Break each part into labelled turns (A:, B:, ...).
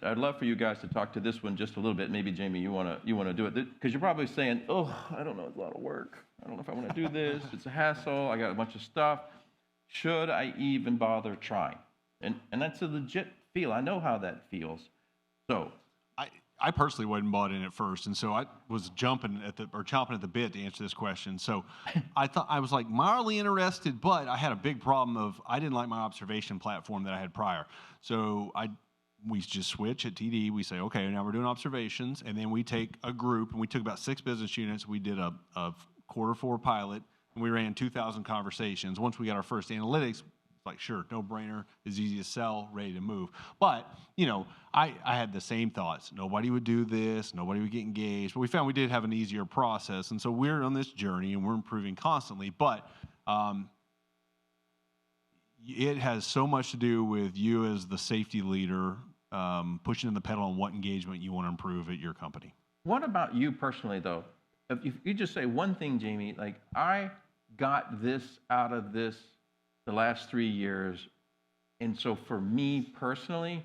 A: I'd love for you guys to talk to this one just a little bit. Maybe Jamie, you wanna do it because you're probably saying, "Oh, I don't know, it's a lot of work. I don't know if I want to do this. It's a hassle. I got a bunch of stuff. Should I even bother trying?" And that's a legit feel. I know how that feels. So
B: I personally wasn't bought in at first, and so I was chomping at the bit to answer this question. So I was like mildly interested, but I had a big problem of I didn't like my observation platform that I had prior. So we just switch at TD. We say, okay, now we're doing observations, and then we take a group, and we took about 6 business units. We did a Q4 pilot, and we ran 2,000 conversations. Once we got our first analytics, like, sure, no brainer, is easy to sell, ready to move. But, I had the same thoughts. Nobody would do this, nobody would get engaged. But we found we did have an easier process. And so we're on this journey and we're improving constantly. But it has so much to do with you as the safety leader, pushing the pedal on what engagement you want to improve at your company.
A: what about you personally, though? If you just say one thing, Jamie, like, I got this out of this the last 3 years, and so for me personally,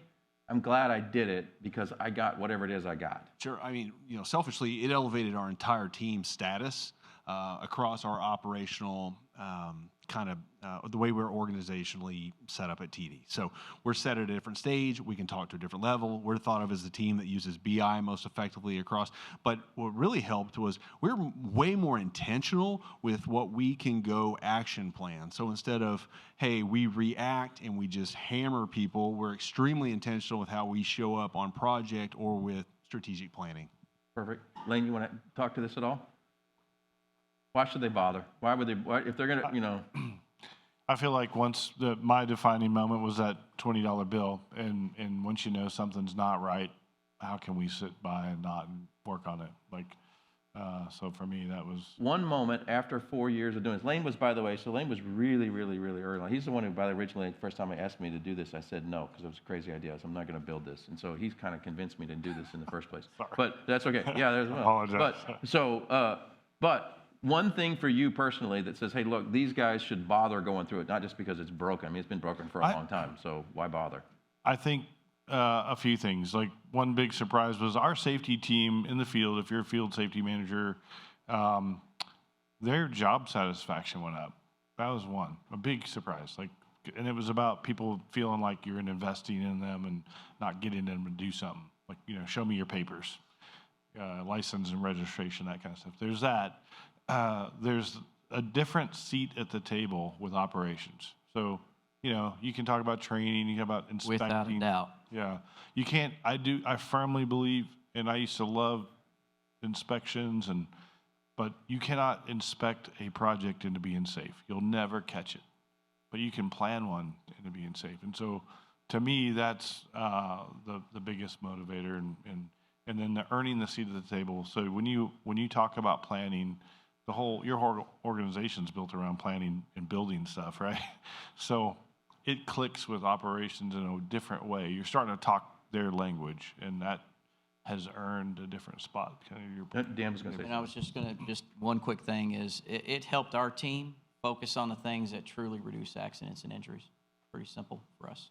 A: I'm glad I did it because I got whatever it is I got.
B: Sure. I mean, selfishly, it elevated our entire team's status across our operational the way we're organizationally set up at TD. So we're set at a different stage. We can talk to a different level. We're thought of as the team that uses BI most effectively across. But what really helped was we're way more intentional with what we can go action plan. So instead of, hey, we react and we just hammer people, we're extremely intentional with how we show up on project or with strategic planning.
A: Perfect. Lane, you want to talk to this at all? Why should they bother? Why would they, if they're going to,
C: I feel like my defining moment was that $20 bill, and once you know something's not right, how can we sit by and not work on it? So for me, that was
A: one moment after 4 years of doing this. Lane was, by the way, Lane was really, really, really early. He's the one who, by the way, originally, the first time he asked me to do this, I said no, because it was a crazy idea. So I'm not going to build this. And so he's kind of convinced me to do this in the first place.
C: Sorry.
A: But that's okay. Yeah, there's one.
C: Apologize.
A: But one thing for you personally that says, hey, look, these guys should bother going through it, not just because it's broken. I mean, it's been broken for a long time, so why bother?
C: I think a few things. Like, one big surprise was our safety team in the field. If you're a field safety manager, their job satisfaction went up. That was a big surprise. And it was about people feeling like you're investing in them and not getting them to do something. Like, show me your papers, license and registration, that kind of stuff. There's that. There's a different seat at the table with operations. So, you can talk about training, you can talk about inspecting.
D: Without a doubt.
C: Yeah. You can't, I firmly believe, and I used to love inspections, but you cannot inspect a project into being safe. You'll never catch it. But you can plan one into being safe. And so, to me, that's the biggest motivator, and then the earning the seat at the table. So when you talk about planning, your whole organization's built around planning and building stuff, right? So it clicks with operations in a different way. You're starting to talk their language, and that has earned a different spot.
A: Dan was going to say.
D: And I was just one quick thing is it helped our team focus on the things that truly reduce accidents and injuries. Pretty simple for us.